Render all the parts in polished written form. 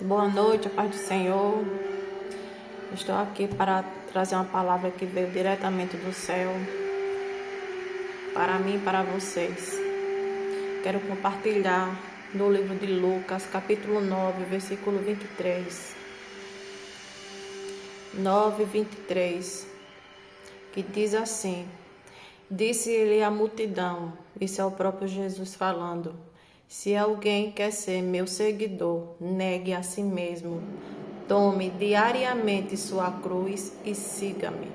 Boa noite, a paz do Senhor. Estou aqui para trazer uma palavra que veio diretamente do céu para mim e para vocês. Quero compartilhar do livro de Lucas, capítulo 9, versículo 23. 9:23, que diz assim: Disse-lhe a multidão, isso é o próprio Jesus falando: se alguém quer ser meu seguidor, negue a si mesmo, tome diariamente sua cruz e siga-me.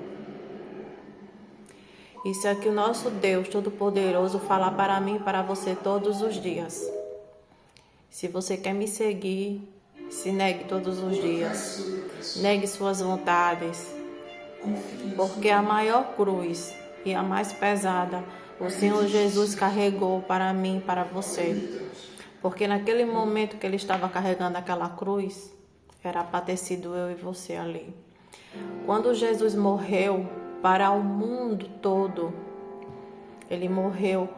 Isso é que o nosso Deus Todo-Poderoso fala para mim e para você todos os dias. Se você quer me seguir, se negue todos os dias, negue suas vontades, porque a maior cruz e a mais pesada o Senhor Jesus carregou para mim e para você. Porque naquele momento que ele estava carregando aquela cruz, era para ter sido eu e você ali. Quando Jesus morreu para o mundo todo, ele morreu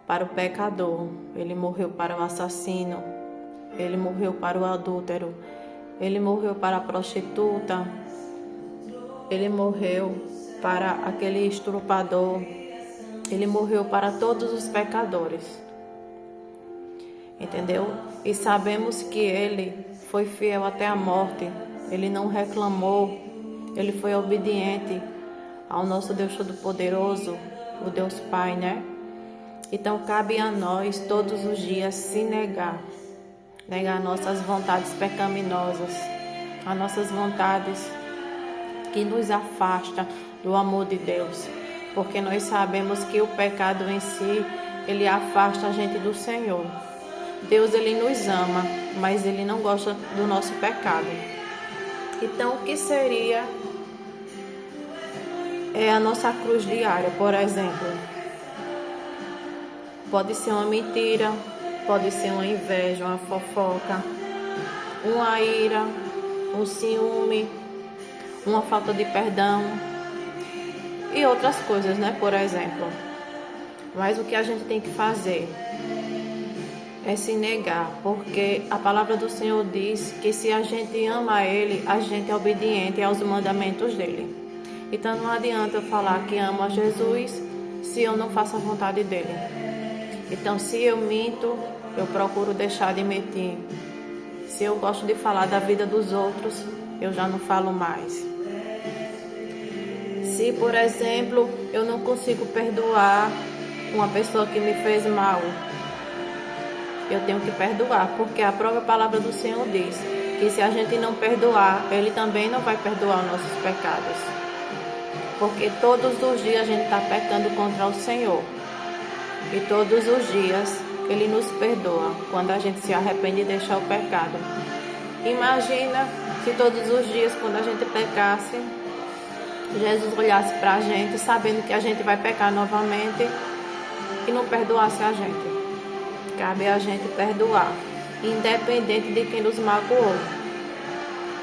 para o pecador, ele morreu para o assassino, ele morreu para o adúltero, ele morreu para a prostituta, ele morreu para aquele estuprador, ele morreu para todos os pecadores. Entendeu? E sabemos que ele foi fiel até a morte. Ele não reclamou. Ele foi obediente ao nosso Deus Todo-Poderoso, o Deus Pai, né? Então cabe a nós todos os dias se negar. Negar nossas vontades pecaminosas, as nossas vontades que nos afastam do amor de Deus. Porque nós sabemos que o pecado em si, ele afasta a gente do Senhor. Deus, ele nos ama, mas ele não gosta do nosso pecado. Então, o que seria a nossa cruz diária, por exemplo? Pode ser uma mentira, pode ser uma inveja, uma fofoca, uma ira, um ciúme, uma falta de perdão e outras coisas, né? Por exemplo. Mas o que a gente tem que fazer é se negar, porque a palavra do Senhor diz que se a gente ama Ele, a gente é obediente aos mandamentos dEle. Então não adianta eu falar que amo a Jesus se eu não faço a vontade dEle. Então se eu minto, eu procuro deixar de mentir. Se eu gosto de falar da vida dos outros, eu já não falo mais. Se, por exemplo, eu não consigo perdoar uma pessoa que me fez mal, eu tenho que perdoar, porque a própria palavra do Senhor diz que se a gente não perdoar, Ele também não vai perdoar os nossos pecados. Porque todos os dias a gente está pecando contra o Senhor. E todos os dias Ele nos perdoa quando a gente se arrepende e deixa o pecado. Imagina se todos os dias, quando a gente pecasse, Jesus olhasse para a gente sabendo que a gente vai pecar novamente e não perdoasse a gente. Cabe a gente perdoar, independente de quem nos magoou.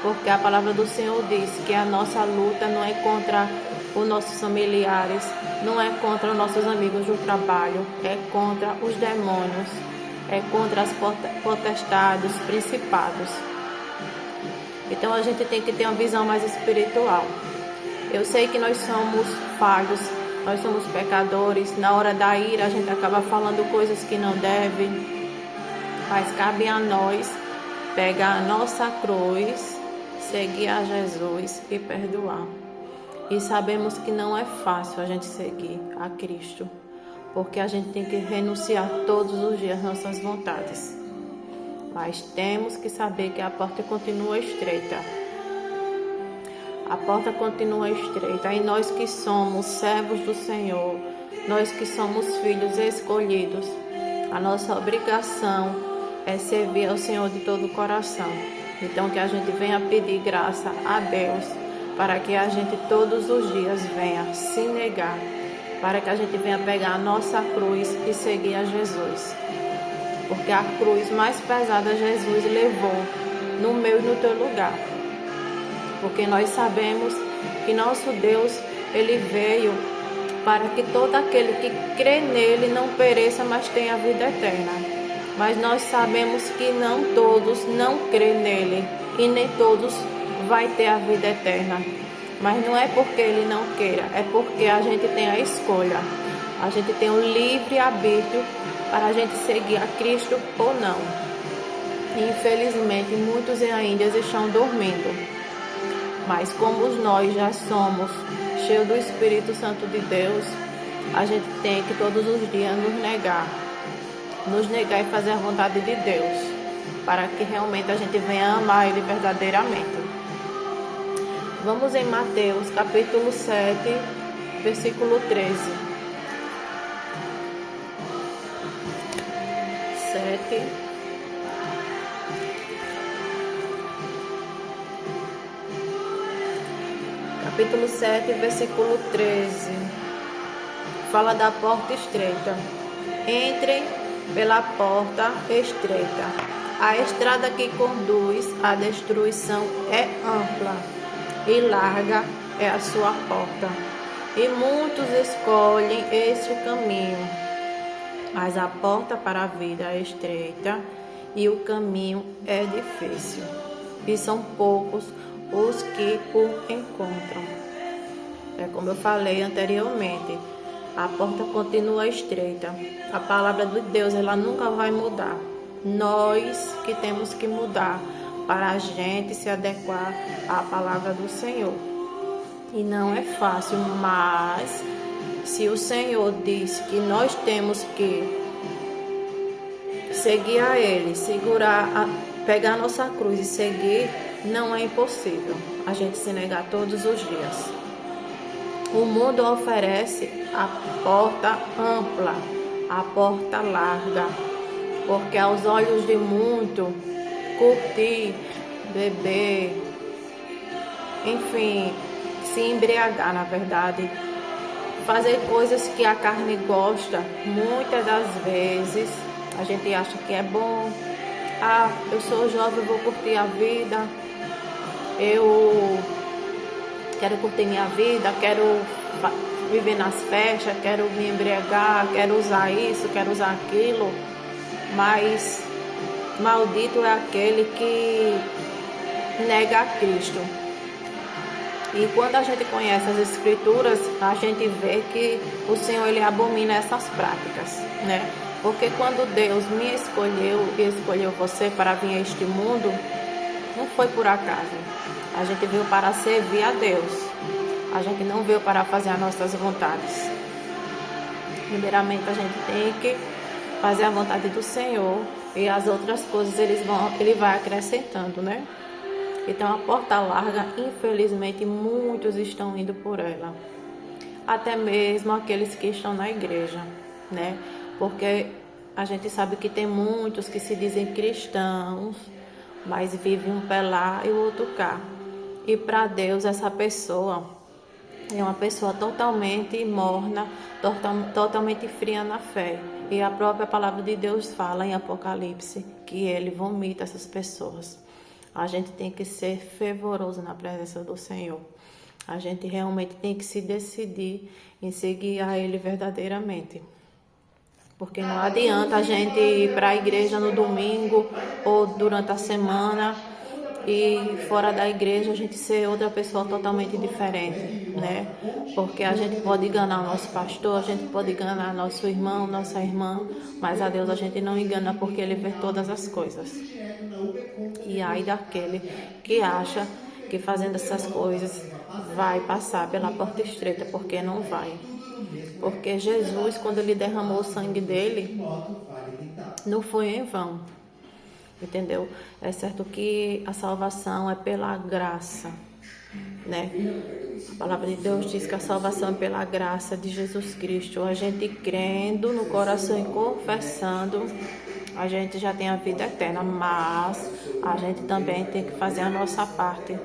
Porque a palavra do Senhor diz que a nossa luta não é contra os nossos familiares, não é contra os nossos amigos do trabalho, é contra os demônios, é contra as potestades, os principados. Então a gente tem que ter uma visão mais espiritual. Eu sei que nós somos falhos, nós somos pecadores, na hora da ira a gente acaba falando coisas que não deve, mas cabe a nós pegar a nossa cruz, seguir a Jesus e perdoar. E sabemos que não é fácil a gente seguir a Cristo, porque a gente tem que renunciar todos os dias às nossas vontades. Mas temos que saber que a porta continua estreita. A porta continua estreita e nós que somos servos do Senhor, nós que somos filhos escolhidos, a nossa obrigação é servir ao Senhor de todo o coração. Então que a gente venha pedir graça a Deus para que a gente todos os dias venha se negar, para que a gente venha pegar a nossa cruz e seguir a Jesus. Porque a cruz mais pesada Jesus levou no meu e no teu lugar. Porque nós sabemos que nosso Deus, Ele veio para que todo aquele que crê nele não pereça, mas tenha vida eterna. mas nós sabemos que não todos não creem nele e nem todos vai ter a vida eterna. Mas não é porque ele não queira, é porque a gente tem a escolha. A gente tem o livre arbítrio para a gente seguir a Cristo ou não. E, infelizmente, muitos ainda estão dormindo. Mas como nós já somos cheios do Espírito Santo de Deus, a gente tem que todos os dias nos negar e fazer a vontade de Deus, para que realmente a gente venha amar Ele verdadeiramente. Vamos em Mateus capítulo 7, versículo 13. 7. Capítulo 7, versículo 13. Fala da porta estreita. Entrem pela porta estreita. A estrada que conduz à destruição é ampla e larga é a sua porta. E muitos escolhem este caminho. Mas a porta para a vida é estreita e o caminho é difícil. E são poucos os que o encontram. É como eu falei anteriormente, a porta continua estreita. A palavra de Deus, ela nunca vai mudar. Nós que temos que mudar para a gente se adequar à palavra do Senhor. E não é fácil, mas se o Senhor diz que nós temos que seguir a Ele, pegar a nossa cruz e seguir, não é impossível a gente se negar todos os dias. O mundo oferece a porta ampla, a porta larga, porque aos olhos de muito, curtir, beber, enfim, se embriagar, na verdade, fazer coisas que a carne gosta, muitas das vezes a gente acha que é bom. Eu sou jovem, vou curtir a vida, eu quero curtir minha vida, quero viver nas festas, quero me embriagar, quero usar isso, quero usar aquilo, mas maldito é aquele que nega a Cristo. E quando a gente conhece as Escrituras, a gente vê que o Senhor, Ele abomina essas práticas, né? Porque quando Deus me escolheu e escolheu você para vir a este mundo, não foi por acaso. A gente veio para servir a Deus. A gente não veio para fazer as nossas vontades. Primeiramente, a gente tem que fazer a vontade do Senhor e as outras coisas Ele vai acrescentando, né? Então, a porta larga, infelizmente, muitos estão indo por ela. Até mesmo aqueles que estão na igreja, né? Porque a gente sabe que tem muitos que se dizem cristãos, mas vivem um pé lá e o outro cá. E para Deus, essa pessoa é uma pessoa totalmente morna, totalmente fria na fé. E a própria palavra de Deus fala em Apocalipse que Ele vomita essas pessoas. A gente tem que ser fervoroso na presença do Senhor. A gente realmente tem que se decidir em seguir a Ele verdadeiramente. Porque não adianta a gente ir para a igreja no domingo ou durante a semana e fora da igreja a gente ser outra pessoa totalmente diferente, né? Porque a gente pode enganar o nosso pastor, a gente pode enganar nosso irmão, nossa irmã, mas a Deus a gente não engana porque Ele vê todas as coisas. E aí daquele que acha que fazendo essas coisas vai passar pela porta estreita, porque não vai. Porque Jesus, quando Ele derramou o sangue dele, não foi em vão, entendeu? É certo que a salvação é pela graça, né? A palavra de Deus diz que a salvação é pela graça de Jesus Cristo. A gente crendo no coração e confessando, a gente já tem a vida eterna, mas a gente também tem que fazer a nossa parte.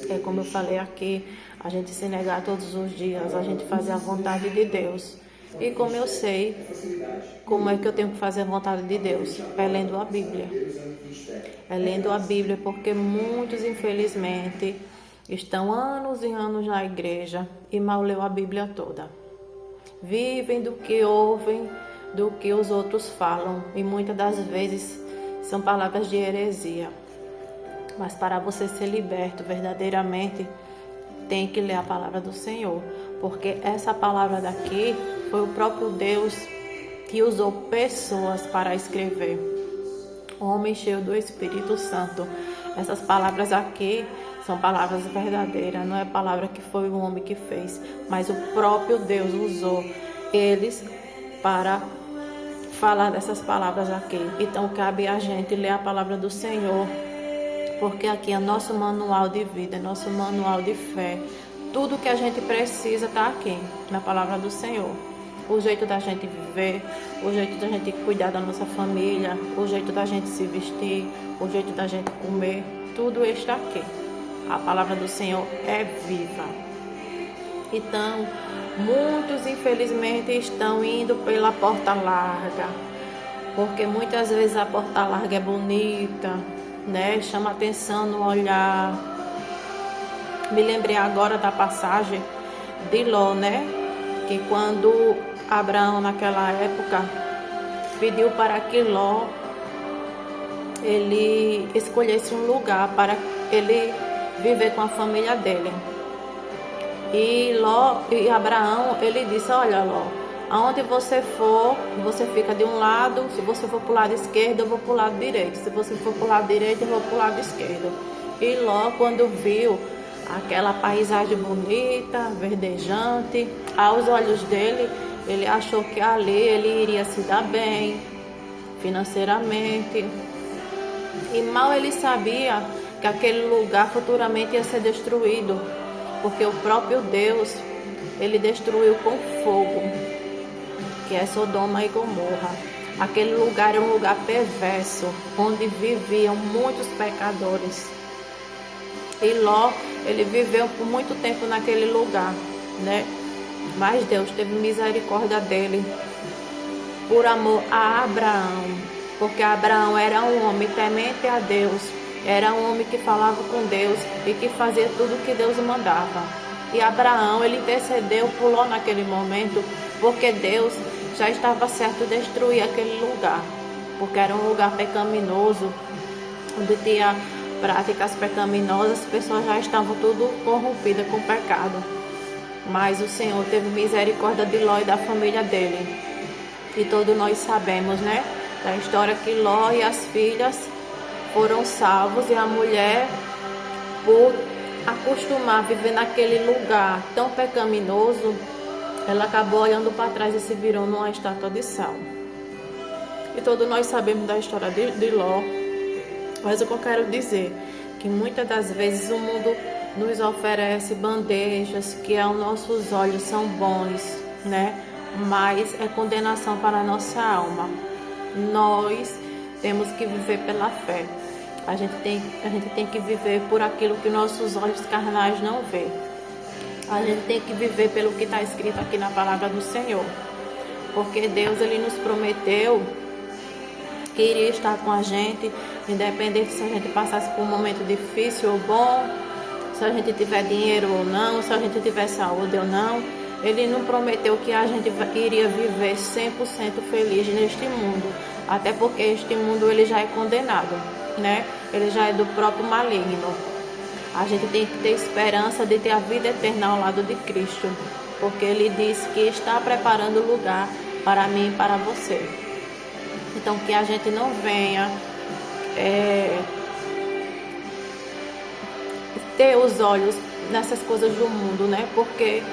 É como eu falei aqui, a gente se negar todos os dias, a gente fazer a vontade de Deus. E como eu sei, como é que eu tenho que fazer a vontade de Deus? É lendo a Bíblia. É lendo a Bíblia, porque muitos, infelizmente, estão anos e anos na igreja e mal leu a Bíblia toda. Vivem do que ouvem, do que os outros falam, e muitas das vezes são palavras de heresia. Mas para você ser liberto verdadeiramente, tem que ler a palavra do Senhor, porque essa palavra daqui foi o próprio Deus que usou pessoas para escrever. Homem cheio do Espírito Santo. Essas palavras aqui são palavras verdadeiras, não é palavra que foi o homem que fez, mas o próprio Deus usou eles para falar dessas palavras aqui. Então cabe a gente ler a palavra do Senhor, porque aqui é nosso manual de vida, é nosso manual de fé. Tudo que a gente precisa está aqui, na palavra do Senhor. O jeito da gente viver, o jeito da gente cuidar da nossa família, o jeito da gente se vestir, o jeito da gente comer, tudo está aqui. A palavra do Senhor é viva. Então, muitos infelizmente estão indo pela porta larga, porque muitas vezes a porta larga é bonita, né? Chama atenção no olhar. Me lembrei agora da passagem de Ló, né? Que quando Abraão naquela época pediu para que Ló ele escolhesse um lugar para ele viver com a família dele. E Abraão, ele disse: olha, Ló, aonde você for, você fica de um lado. Se você for para o lado esquerdo, eu vou para o lado direito. Se você for para o lado direito, eu vou para o lado esquerdo. E Ló, quando viu aquela paisagem bonita, verdejante, aos olhos dele, ele achou que ali ele iria se dar bem financeiramente. E mal ele sabia que aquele lugar futuramente ia ser destruído, porque o próprio Deus, ele destruiu com fogo, que é Sodoma e Gomorra. Aquele lugar é um lugar perverso, onde viviam muitos pecadores. E Ló, ele viveu por muito tempo naquele lugar, né? Mas Deus teve misericórdia dele, por amor a Abraão, porque Abraão era um homem temente a Deus, era um homem que falava com Deus e que fazia tudo o que Deus mandava. E Abraão, ele intercedeu por Ló naquele momento, porque Deus já estava certo de destruir aquele lugar, porque era um lugar pecaminoso, onde tinha práticas pecaminosas, as pessoas já estavam tudo corrompidas com pecado. Mas o Senhor teve misericórdia de Ló e da família dele. E todos nós sabemos, né, da história que Ló e as filhas foram salvos, e a mulher, por acostumar a viver naquele lugar tão pecaminoso, ela acabou olhando para trás e se virou numa estátua de sal. E todos nós sabemos da história de Ló. Mas o que eu quero dizer, que muitas das vezes o mundo nos oferece bandejas que aos nossos olhos são bons, né? Mas é condenação para a nossa alma. Nós temos que viver pela fé. A gente tem que viver por aquilo que nossos olhos carnais não vê. A gente tem que viver pelo que está escrito aqui na palavra do Senhor. Porque Deus, ele nos prometeu que iria estar com a gente, independente se a gente passasse por um momento difícil ou bom, se a gente tiver dinheiro ou não, se a gente tiver saúde ou não. Ele não prometeu que a gente iria viver 100% feliz neste mundo, até porque este mundo ele já é condenado, né? Ele já é do próprio maligno. A gente tem que ter esperança de ter a vida eterna ao lado de Cristo, porque ele disse que está preparando lugar para mim e para você. Então que a gente não venha ter os olhos nessas coisas do mundo, né? Porque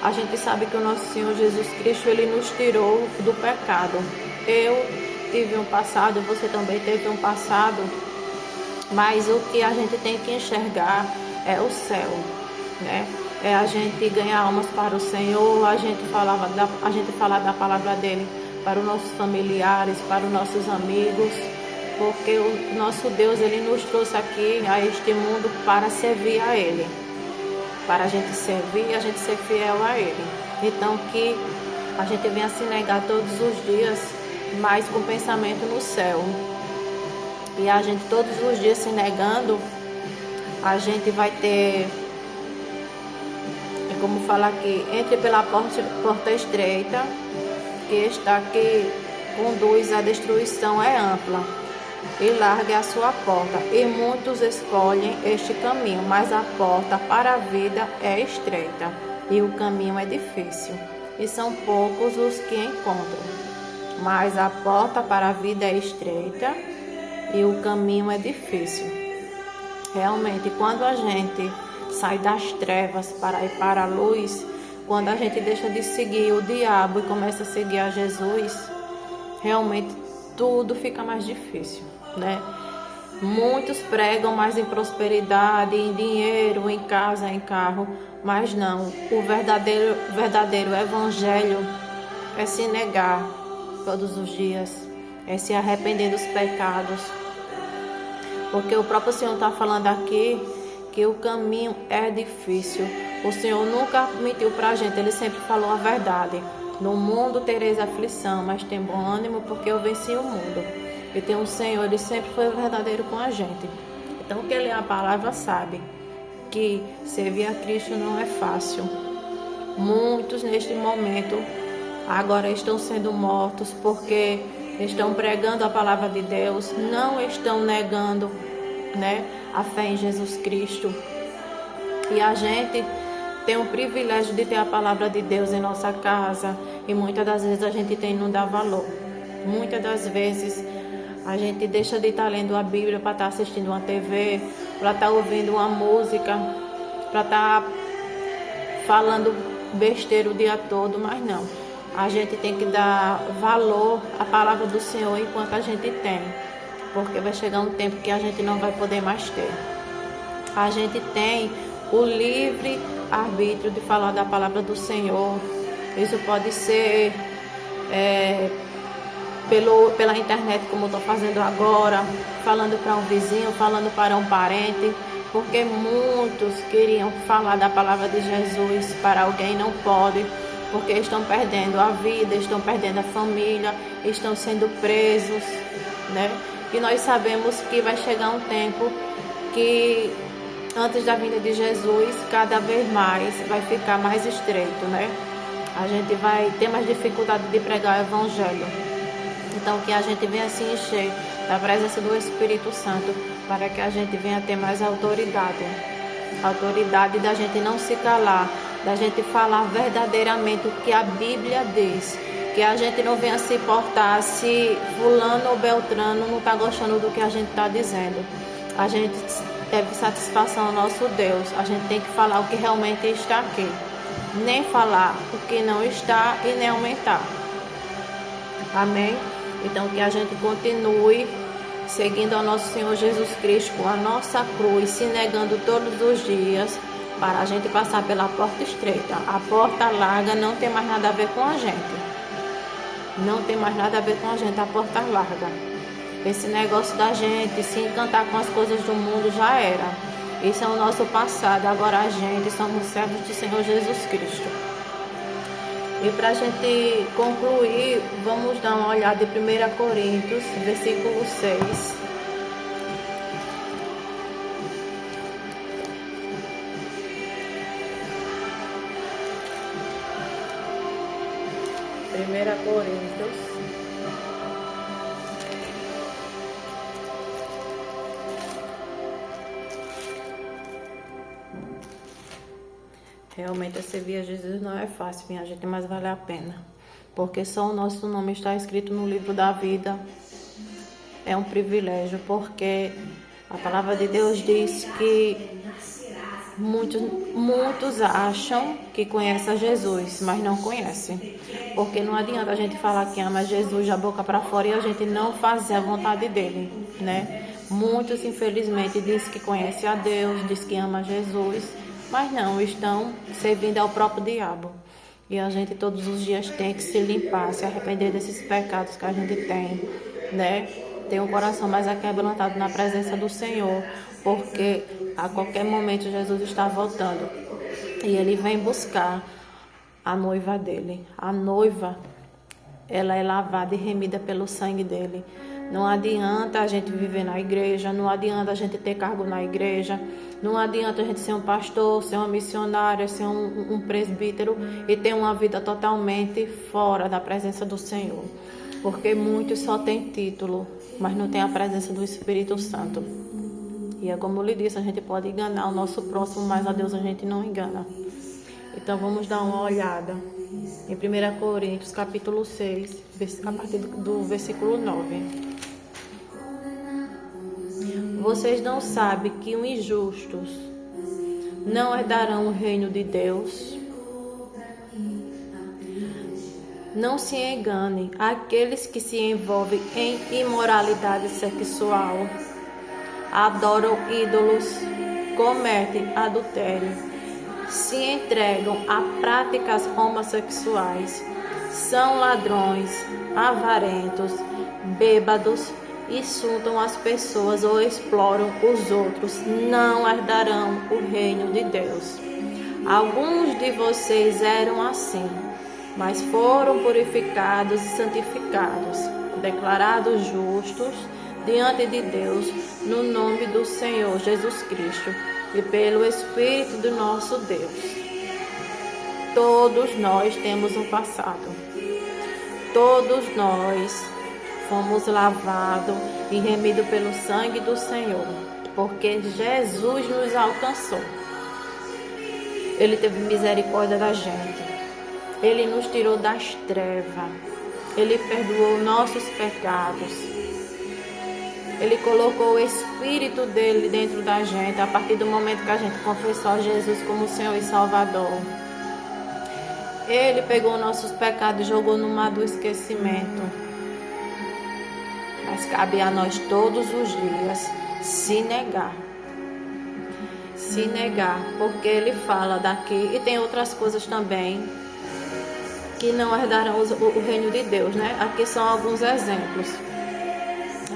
a gente sabe que o nosso Senhor Jesus Cristo, ele nos tirou do pecado. Eu tive um passado, você também teve um passado, mas o que a gente tem que enxergar é o céu, né? É a gente ganhar almas para o Senhor, a gente falar da palavra dele para os nossos familiares, para os nossos amigos, porque o nosso Deus, ele nos trouxe aqui a este mundo para servir a ele, para a gente servir e a gente ser fiel a ele. Então que a gente venha se negar todos os dias, mas com pensamento no céu. E a gente todos os dias se negando, a gente vai ter, como fala aqui, entre pela porta estreita, que conduz à destruição é ampla e larga é a sua porta, e muitos escolhem este caminho, mas a porta para a vida é estreita, e o caminho é difícil, e são poucos os que encontram. Mas a porta para a vida é estreita, e o caminho é difícil. Realmente, quando a gente sai das trevas para ir para a luz, quando a gente deixa de seguir o diabo e começa a seguir a Jesus, realmente tudo fica mais difícil, né? Muitos pregam mais em prosperidade, em dinheiro, em casa, em carro, mas não. O verdadeiro evangelho é se negar todos os dias, é se arrepender dos pecados. Porque o próprio Senhor está falando aqui que o caminho é difícil. O Senhor nunca mentiu para a gente, Ele sempre falou a verdade. No mundo tereis aflição, mas tem bom ânimo porque eu venci o mundo. E tem um Senhor, Ele sempre foi verdadeiro com a gente. Então quem lê a palavra sabe que servir a Cristo não é fácil. Muitos neste momento agora estão sendo mortos porque estão pregando a palavra de Deus, não estão negando, né, a fé em Jesus Cristo. E a gente tem o privilégio de ter a palavra de Deus em nossa casa, e muitas das vezes a gente não dá valor. Muitas das vezes a gente deixa de estar lendo a Bíblia para estar assistindo uma TV, para estar ouvindo uma música, para estar falando besteira o dia todo, mas não. A gente tem que dar valor à palavra do Senhor enquanto a gente tem, porque vai chegar um tempo que a gente não vai poder mais ter. A gente tem o livre arbítrio de falar da palavra do Senhor. Isso pode ser pela internet, como eu estou fazendo agora, falando para um vizinho, falando para um parente, porque muitos queriam falar da palavra de Jesus para alguém, não pode, porque estão perdendo a vida, estão perdendo a família, estão sendo presos, né? E nós sabemos que vai chegar um tempo que, antes da vinda de Jesus, cada vez mais vai ficar mais estreito, né? A gente vai ter mais dificuldade de pregar o evangelho. Então, que a gente venha se encher da presença do Espírito Santo, para que a gente venha ter mais autoridade. Autoridade da gente não se calar, da gente falar verdadeiramente o que a Bíblia diz. Que a gente não venha se importar se fulano ou beltrano não está gostando do que a gente está dizendo. A gente deve satisfação ao nosso Deus. A gente tem que falar o que realmente está aqui. Nem falar o que não está e nem aumentar. Amém? Então que a gente continue seguindo ao nosso Senhor Jesus Cristo com a nossa cruz, se negando todos os dias, para a gente passar pela porta estreita. A porta larga não tem mais nada a ver com a gente. Não tem mais nada a ver com a gente, a porta larga. Esse negócio da gente se encantar com as coisas do mundo já era. Isso é o nosso passado. Agora a gente somos servos do Senhor Jesus Cristo. E para a gente concluir, vamos dar uma olhada em 1 Coríntios, versículo 6. Primeira Coríntios. Realmente servir a Jesus não é fácil, minha gente, mas vale a pena. Porque só o nosso nome está escrito no livro da vida. É um privilégio, porque a palavra de Deus diz que muitos acham que conhecem a Jesus, mas não conhecem. Porque não adianta a gente falar que ama Jesus da boca para fora e a gente não fazer a vontade dele, né? Muitos, infelizmente, dizem que conhecem a Deus, dizem que ama Jesus, mas não, estão servindo ao próprio diabo. E a gente todos os dias tem que se limpar, se arrepender desses pecados que a gente tem, né? Ter um coração mais aquebrantado na presença do Senhor, porque a qualquer momento Jesus está voltando e Ele vem buscar a noiva dele. A noiva, ela é lavada e remida pelo sangue dele. Não adianta a gente viver na igreja, não adianta a gente ter cargo na igreja, não adianta a gente ser um pastor, ser uma missionária, ser um presbítero e ter uma vida totalmente fora da presença do Senhor. Porque muitos só têm título, mas não tem a presença do Espírito Santo. E é como eu lhe disse, a gente pode enganar o nosso próximo, mas a Deus a gente não engana. Então vamos dar uma olhada em 1 Coríntios capítulo 6, a partir do versículo 9. Vocês não sabem que os injustos não herdarão o reino de Deus? Não se enganem, aqueles que se envolvem em imoralidade sexual, adoram ídolos, cometem adultério, se entregam a práticas homossexuais, são ladrões, avarentos, bêbados, insultam as pessoas ou exploram os outros, não herdarão o reino de Deus. Alguns de vocês eram assim, mas foram purificados e santificados, declarados justos diante de Deus, no nome do Senhor Jesus Cristo e pelo Espírito do nosso Deus. Todos nós temos um passado. Todos nós fomos lavados e remidos pelo sangue do Senhor, porque Jesus nos alcançou. Ele teve misericórdia da gente. Ele nos tirou das trevas. Ele perdoou nossos pecados. Ele colocou o Espírito dele dentro da gente a partir do momento que a gente confessou Jesus como Senhor e Salvador. Ele pegou nossos pecados e jogou no mar do esquecimento. Mas cabe a nós todos os dias se negar. Se negar, porque ele fala daqui, e tem outras coisas também, que não herdarão o reino de Deus, né? Aqui são alguns exemplos.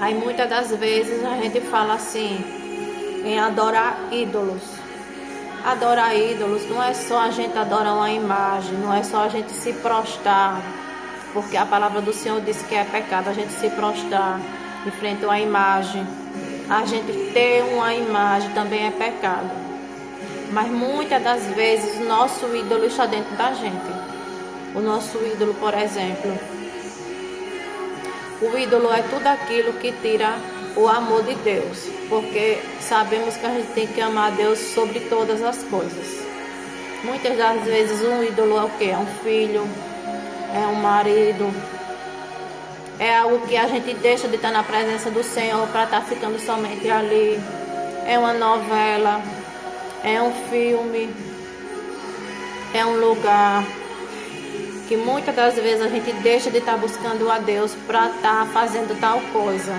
Aí muitas das vezes a gente fala assim, em adorar ídolos. Adorar ídolos não é só a gente adorar uma imagem, não é só a gente se prostrar, porque a palavra do Senhor diz que é pecado a gente se prostrar em frente a uma imagem. A gente ter uma imagem também é pecado. Mas muitas das vezes o nosso ídolo está dentro da gente. O nosso ídolo, por exemplo, o ídolo é tudo aquilo que tira o amor de Deus, porque sabemos que a gente tem que amar a Deus sobre todas as coisas. Muitas das vezes um ídolo é o quê? É um filho, é um marido, é algo que a gente deixa de estar na presença do Senhor para estar ficando somente ali. É uma novela, é um filme, é um lugar que muitas das vezes a gente deixa de estar buscando a Deus para estar fazendo tal coisa.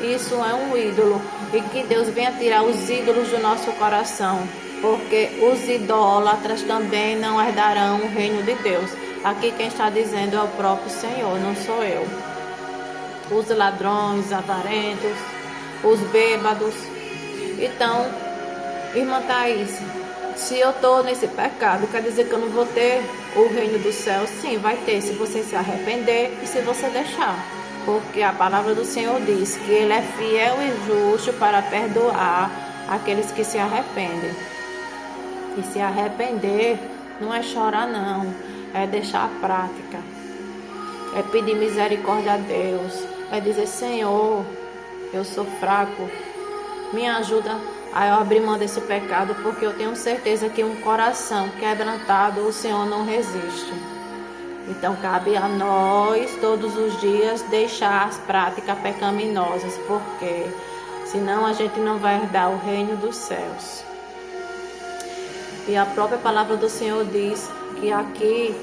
Isso é um ídolo, e que Deus venha tirar os ídolos do nosso coração, porque os idólatras também não herdarão o reino de Deus. Aqui quem está dizendo é o próprio Senhor, não sou eu. Os ladrões, avarentos, os bêbados. Então, irmã Thaís, se eu estou nesse pecado, quer dizer que eu não vou ter o reino do céu? Sim, vai ter, se você se arrepender e se você deixar. Porque a palavra do Senhor diz que Ele é fiel e justo para perdoar aqueles que se arrependem. E se arrepender não é chorar não, é deixar a prática. É pedir misericórdia a Deus, é dizer, Senhor, eu sou fraco, me ajuda a eu abrir mão desse pecado, porque eu tenho certeza que um coração quebrantado o Senhor não resiste. Então cabe a nós todos os dias deixar as práticas pecaminosas, porque senão a gente não vai herdar o reino dos céus. E a própria palavra do Senhor diz que aqui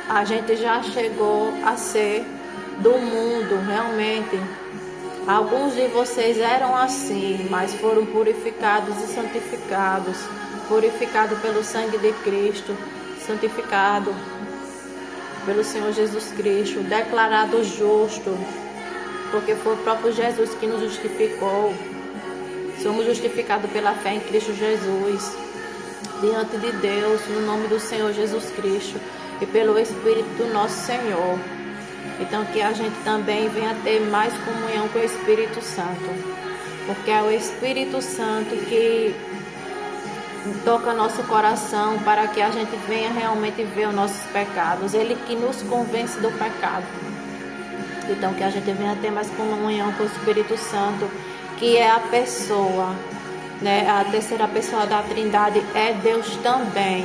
a gente já chegou a ser do mundo, realmente. Alguns de vocês eram assim, mas foram purificados e santificados, purificados pelo sangue de Cristo, santificado pelo Senhor Jesus Cristo, declarado justo, porque foi o próprio Jesus que nos justificou. Somos justificados pela fé em Cristo Jesus, diante de Deus, no nome do Senhor Jesus Cristo e pelo Espírito do nosso Senhor. Então que a gente também venha ter mais comunhão com o Espírito Santo, porque é o Espírito Santo que toca nosso coração para que a gente venha realmente ver os nossos pecados. Ele que nos convence do pecado. Então que a gente venha ter mais comunhão com o Espírito Santo, que é a pessoa, né? A terceira pessoa da Trindade é Deus também.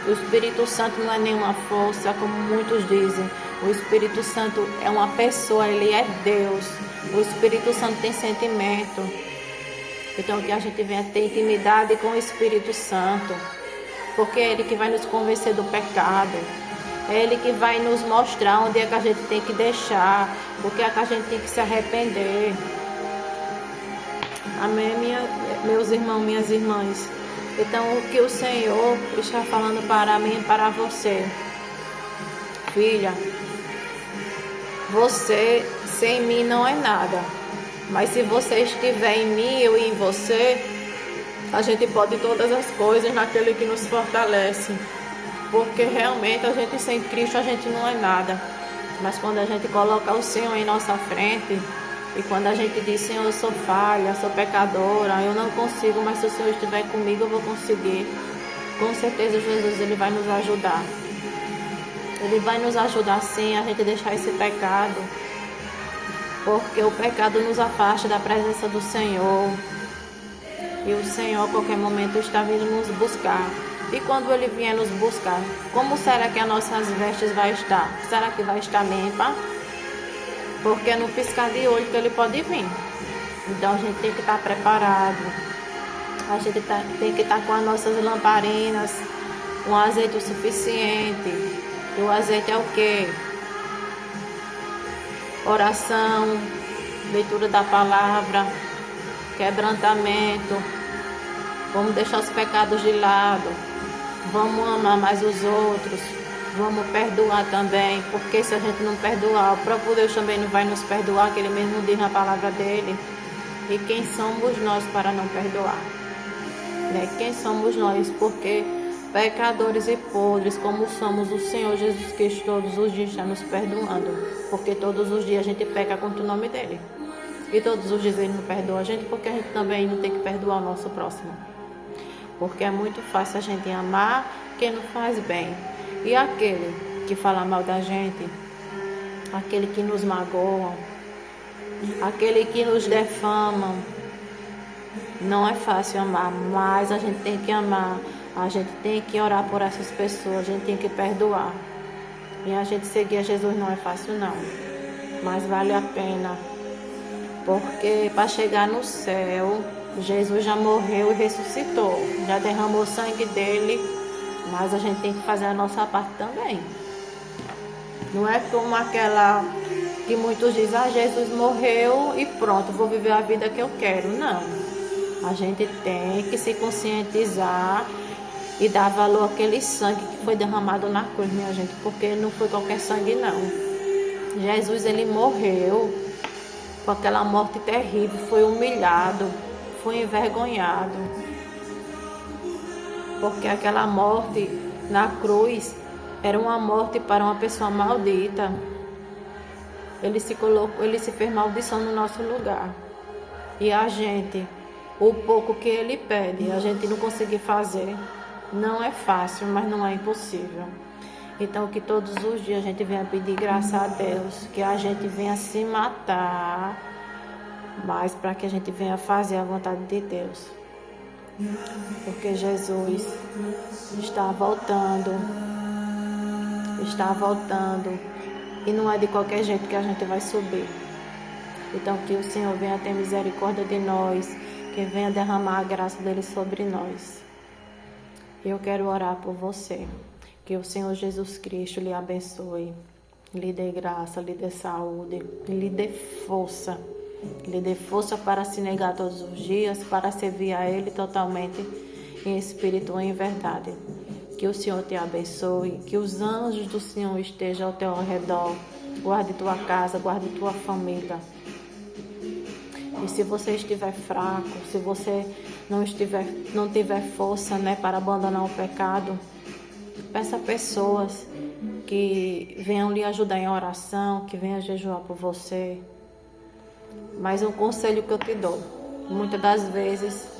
O Espírito Santo não é nenhuma força, como muitos dizem. O Espírito Santo é uma pessoa, ele é Deus. O Espírito Santo tem sentimento. Então que a gente venha ter intimidade com o Espírito Santo, porque é Ele que vai nos convencer do pecado. É Ele que vai nos mostrar onde é que a gente tem que deixar, porque é que a gente tem que se arrepender. Amém, meus irmãos, minhas irmãs. Então, o que o Senhor está falando para mim e para você. Filha, você sem mim não é nada. Mas se você estiver em mim, eu em você, a gente pode todas as coisas naquele que nos fortalece. Porque realmente a gente sem Cristo, a gente não é nada. Mas quando a gente coloca o Senhor em nossa frente, e quando a gente diz, Senhor, eu sou falha, sou pecadora, eu não consigo, mas se o Senhor estiver comigo, eu vou conseguir. Com certeza Jesus, Ele vai nos ajudar. Ele vai nos ajudar sim a gente deixar esse pecado. Porque o pecado nos afasta da presença do Senhor. E o Senhor a qualquer momento está vindo nos buscar. E quando Ele vier nos buscar, como será que as nossas vestes vai estar? Será que vai estar limpa? Porque é no piscar de olho que Ele pode vir. Então a gente tem que estar preparado. A gente tem que estar com as nossas lamparinas, um azeite o suficiente. E o azeite é o quê? Oração, leitura da palavra, quebrantamento. Vamos deixar os pecados de lado. Vamos amar mais os outros. Vamos perdoar também, porque se a gente não perdoar, o próprio Deus também não vai nos perdoar, que Ele mesmo diz na palavra dele. E quem somos nós para não perdoar? Né? Quem somos nós? Porque pecadores e podres, como somos, o Senhor Jesus Cristo todos os dias está nos perdoando. Porque todos os dias a gente peca contra o nome dele. E todos os dias Ele não perdoa a gente, porque a gente também não tem que perdoar o nosso próximo. Porque é muito fácil a gente amar quem não faz bem. E aquele que fala mal da gente, aquele que nos magoa, aquele que nos defama, não é fácil amar, mas a gente tem que amar, a gente tem que orar por essas pessoas, a gente tem que perdoar. E a gente seguir a Jesus não é fácil não, mas vale a pena, porque para chegar no céu, Jesus já morreu e ressuscitou, já derramou o sangue dele. Mas a gente tem que fazer a nossa parte também. Não é como aquela que muitos dizem, Jesus morreu e pronto, vou viver a vida que eu quero. Não. A gente tem que se conscientizar e dar valor àquele sangue que foi derramado na cruz, minha gente. Porque não foi qualquer sangue, não. Jesus, ele morreu com aquela morte terrível, foi humilhado, foi envergonhado. Porque aquela morte na cruz era uma morte para uma pessoa maldita. Ele se fez maldição no nosso lugar. E a gente, o pouco que ele pede, a gente não conseguir fazer. Não é fácil, mas não é impossível. Então que todos os dias a gente venha pedir graça a Deus, que a gente venha se matar, mas para que a gente venha fazer a vontade de Deus. Porque Jesus está voltando, e não é de qualquer jeito que a gente vai subir. Então que o Senhor venha ter misericórdia de nós, que venha derramar a graça dele sobre nós. Eu quero orar por você, que o Senhor Jesus Cristo lhe abençoe, lhe dê graça, lhe dê saúde, lhe dê força. Lhe dê força para se negar todos os dias, para servir a Ele totalmente em espírito e em verdade. Que o Senhor te abençoe, que os anjos do Senhor estejam ao teu redor, guarde tua casa, guarde tua família. E se você estiver fraco, se você não tiver força, né, para abandonar o pecado, peça a pessoas que venham lhe ajudar em oração, que venham jejuar por você. Mas um conselho que eu te dou, muitas das vezes